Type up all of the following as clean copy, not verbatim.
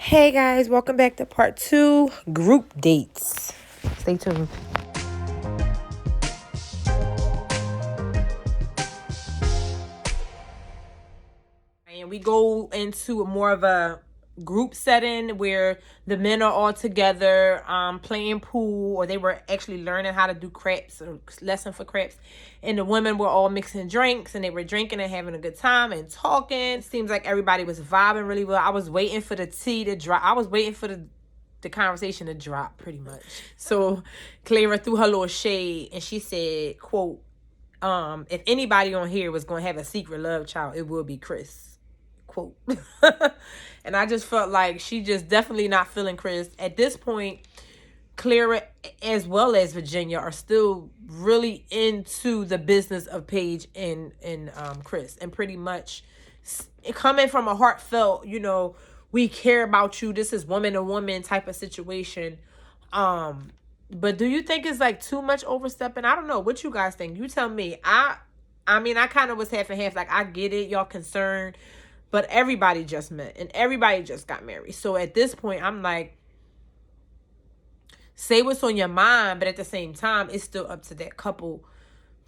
Hey guys, welcome back to part 2, group dates. Stay tuned. And we go into more of a group setting where the men are all together playing pool, or they were actually learning how to do craps or lesson for craps, and the women were all mixing drinks and they were drinking and having a good time and talking. It seems like everybody was vibing really well. I was waiting for the tea to drop. I was waiting for the conversation to drop pretty much. So Clara threw her little shade and she said, quote, if anybody on here was going to have a secret love child, it would be Chris. Quote. And I just felt like she just definitely not feeling Chris. At this point, Clara as well as Virginia are still really into the business of Paige and Chris. And pretty much coming from a heartfelt, we care about you, this is woman to woman type of situation. But do you think it's like too much overstepping? I don't know. What you guys think? You tell me. I mean, I kind of was half and half. Like, I get it. Y'all concerned. But everybody just met and everybody just got married. So at this point, I'm like, say what's on your mind, but at the same time, it's still up to that couple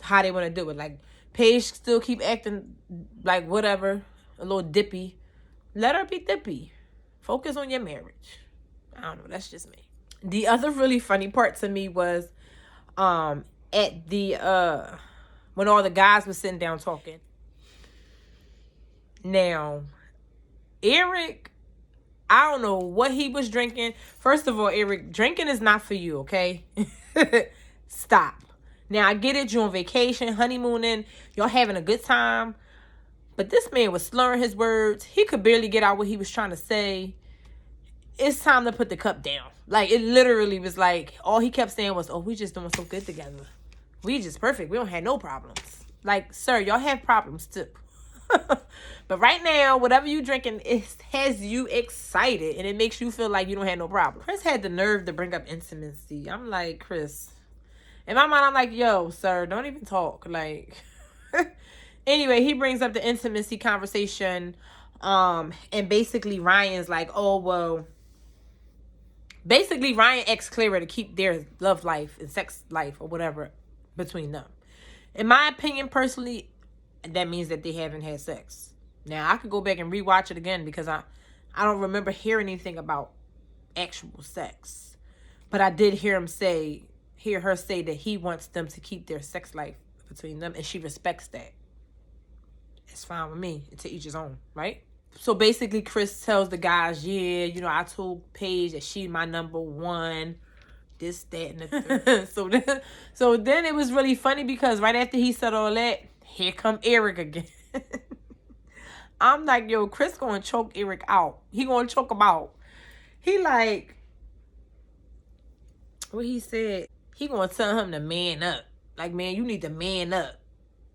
how they want to do it. Like, Paige still keep acting like whatever, a little dippy. Let her be dippy. Focus on your marriage. I don't know. That's just me. The other really funny part to me was at the when all the guys were sitting down talking. Now, Eric, I don't know what he was drinking. First of all, Eric, drinking is not for you, okay? Stop. Now, I get it. You're on vacation, honeymooning. Y'all having a good time. But this man was slurring his words. He could barely get out what he was trying to say. It's time to put the cup down. Like, it literally was like, all he kept saying was, oh, we just doing so good together. We just perfect. We don't have no problems. Like, sir, y'all have problems too. But right now, whatever you drinking, it has you excited and it makes you feel like you don't have no problem. Chris had the nerve to bring up intimacy. I'm like, Chris. In my mind, I'm like, yo, sir, don't even talk. Like, anyway, he brings up the intimacy conversation. And basically Ryan's like, oh, well, basically Ryan asked Clara to keep their love life and sex life or whatever between them. In my opinion, personally, that means that they haven't had sex. Now, I could go back and rewatch it again because I don't remember hearing anything about actual sex. But I did hear her say that he wants them to keep their sex life between them, and she respects that. It's fine with me. To each his own, right? So basically, Chris tells the guys, yeah, I told Paige that she my number one. This, that, and the third. So then it was really funny because right after he said all that, here come Eric again. I'm like, yo, Chris gonna choke Eric out. He gonna choke him out. He like, what he said, he gonna tell him to man up. Like, man, you need to man up.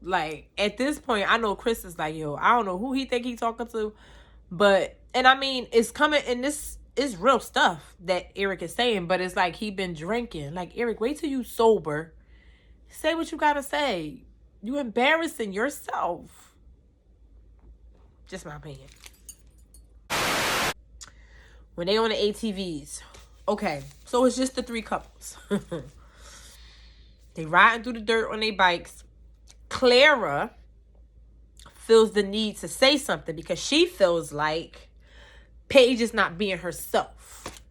Like, at this point, I know Chris is like, yo, I don't know who he think he talking to. But, and I mean, it's coming, and this is real stuff that Eric is saying, but it's like he been drinking. Like, Eric, wait till you sober. Say what you gotta say. You embarrassing yourself. Just my opinion. When they on the ATVs. Okay, so it's just the three couples. They riding through the dirt on their bikes. Clara feels the need to say something because she feels like Paige is not being herself.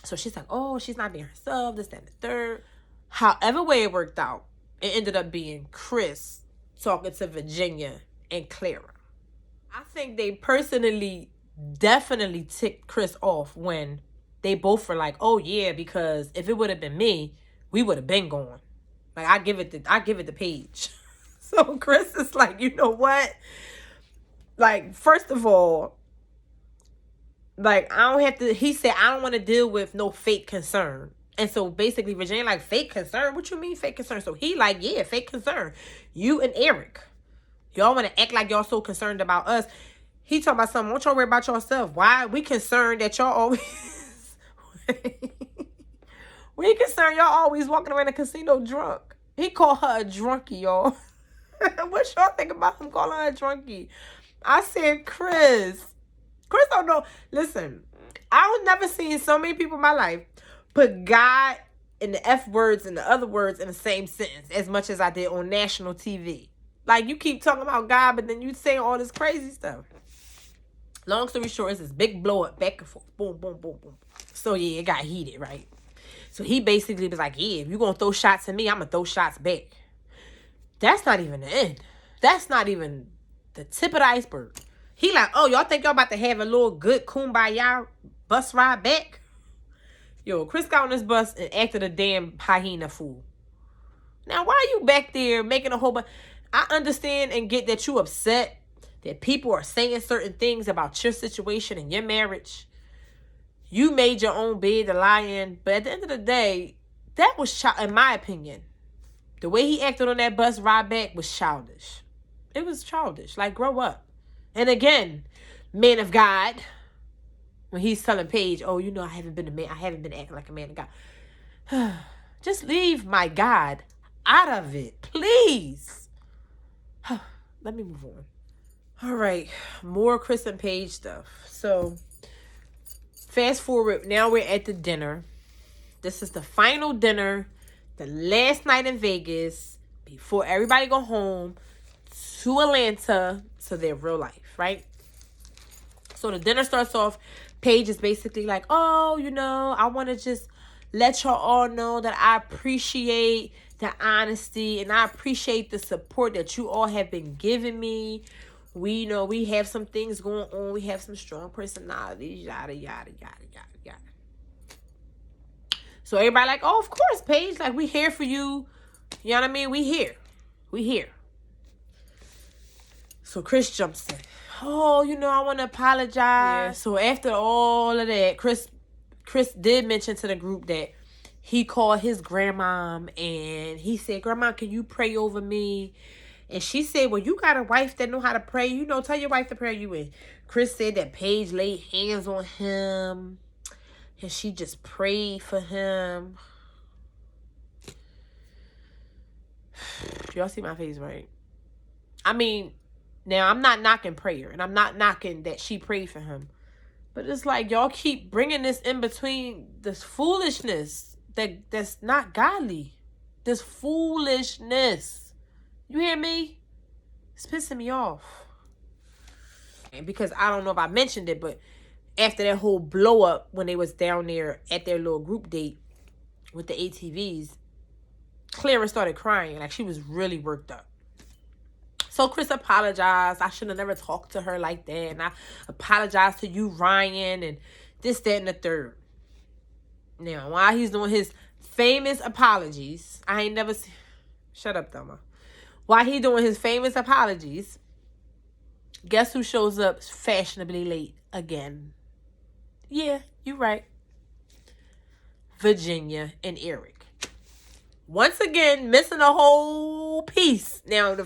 So she's like, oh, she's not being herself, this, that, and the third. However way it worked out, it ended up being Chris talking to Virginia and Clara. I think they personally definitely ticked Chris off when they both were like, oh yeah, because if it would have been me, we would have been going. Like, I give it to Paige. So Chris is like, you know what? Like, first of all, like, I don't have to, he said, I don't want to deal with no fake concern. And so basically Virginia like, fake concern? What you mean fake concern? So he like, yeah, fake concern. You and Eric, y'all want to act like y'all so concerned about us. He talking about something. Don't y'all worry about yourself. Why? We concerned that y'all always... we concerned y'all always walking around the casino drunk. He called her a drunkie, y'all. What y'all think about him calling her a drunkie? I said, Chris, Chris don't know. Listen, I was never seen so many people in my life put God and the F words and the other words in the same sentence as much as I did on national TV. Like, you keep talking about God, but then you say all this crazy stuff. Long story short, it's this big blow up back and forth. Boom, boom, boom, boom. So, yeah, it got heated, right? So, he basically was like, yeah, if you're going to throw shots at me, I'm going to throw shots back. That's not even the end. That's not even the tip of the iceberg. He like, oh, y'all think y'all about to have a little good kumbaya bus ride back? Yo, Chris got on this bus and acted a damn hyena fool. Now, why are you back there making a whole bunch? I understand and get that you upset that people are saying certain things about your situation and your marriage. You made your own bed to lie in. But at the end of the day, that was, in my opinion, the way he acted on that bus ride back was childish. It was childish. Like, grow up. And again, man of God, when he's telling Paige, oh, you know, I haven't been acting like a man of God. Just leave my God out of it, please. Let me move on. All right, more Chris and Paige stuff. So, fast forward, now we're at the dinner. This is the final dinner, the last night in Vegas, before everybody go home to Atlanta to their real life, right? So the dinner starts off, Paige is basically like, oh, you know, I want to just let y'all all know that I appreciate the honesty and I appreciate the support that you all have been giving me. We know we have some things going on. We have some strong personalities, yada, yada, yada, yada, yada. So everybody like, oh, of course, Paige, like, we here for you. You know what I mean? We here. We here. So Chris jumps in. Oh, you know, I want to apologize. Yeah. So after all of that, Chris did mention to the group that he called his grandmom and he said, Grandma, can you pray over me? And she said, well, you got a wife that know how to pray. You know, tell your wife to pray you in. Chris said that Paige laid hands on him and she just prayed for him. Y'all see my face, right? I mean, now I'm not knocking prayer and I'm not knocking that she prayed for him. But it's like y'all keep bringing this in between, this foolishness that's not godly. This foolishness. You hear me? It's pissing me off. And because I don't know if I mentioned it, but after that whole blow up when they was down there at their little group date with the ATVs, Clara started crying. Like, she was really worked up. So Chris apologized. I should have never talked to her like that. And I apologize to you, Ryan, and this, that, and the third. Now, while he's doing his famous apologies, I ain't never seen... Shut up, Thelma. While he doing his famous apologies, guess who shows up fashionably late again? Yeah, you right. Virginia and Eric. Once again, missing a whole piece. Now,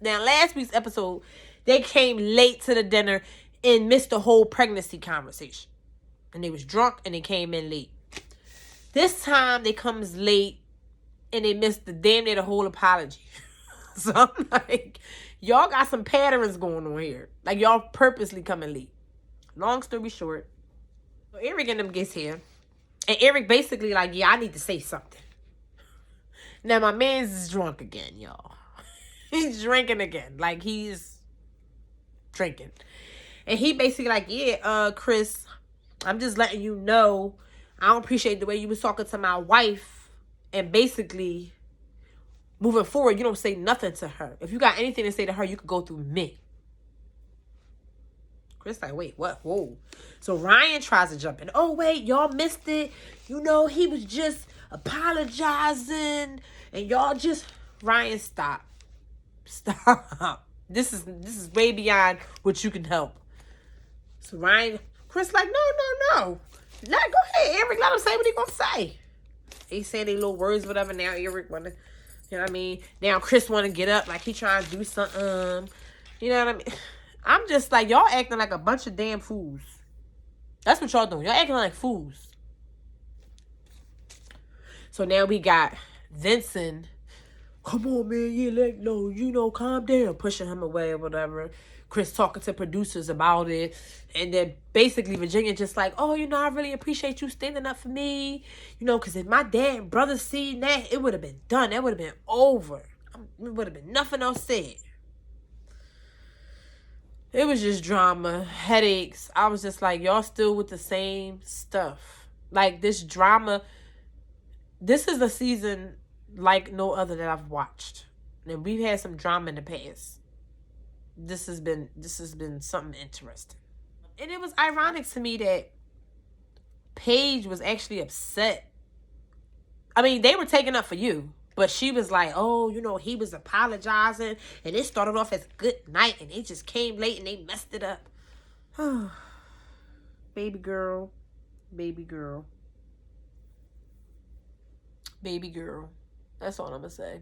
last week's episode, they came late to the dinner and missed the whole pregnancy conversation. And they was drunk and they came in late. This time, they comes late and they missed the whole apology. So I'm like, y'all got some patterns going on here. Like, y'all purposely coming late. Long story short, so Eric and them gets here. And Eric basically like, yeah, I need to say something. Now, my man's drunk again, y'all. He's drinking again. Like, he's drinking. And he basically like, yeah, Chris, I'm just letting you know, I don't appreciate the way you was talking to my wife. And basically, moving forward, you don't say nothing to her. If you got anything to say to her, you could go through me. Chris like, wait, what? Whoa. So Ryan tries to jump in. Oh, wait, y'all missed it. You know, he was just apologizing. And y'all just... Ryan, stop. Stop. This is way beyond what you can help. So Ryan... Chris like, no. Go ahead, Eric. Let him say what he gonna say. He said they little words, whatever. Now Eric wanna... You know what I mean? Now Chris want to get up like he trying to do something. You know what I mean? I'm just like, y'all acting like a bunch of damn fools. That's what y'all doing. Y'all acting like fools. So now we got Vincent. Come on, man. Yeah, calm down. Pushing him away or whatever. Chris talking to producers about it. And then basically Virginia just like, oh, you know, I really appreciate you standing up for me. You know, because if my dad and brother seen that, it would have been done. That would have been over. It would have been nothing else said. It was just drama, headaches. I was just like, y'all still with the same stuff. Like, this drama, this is a season like no other that I've watched. And we've had some drama in the past. This has been something interesting. And it was ironic to me that Paige was actually upset. I mean, they were taking up for you. But she was like, oh, you know, he was apologizing. And it started off as good night. And they just came late and they messed it up. Baby girl. Baby girl. Baby girl. That's all I'm going to say.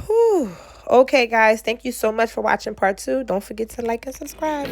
Whew. Okay, guys. Thank you so much for watching part 2. Don't forget to like and subscribe.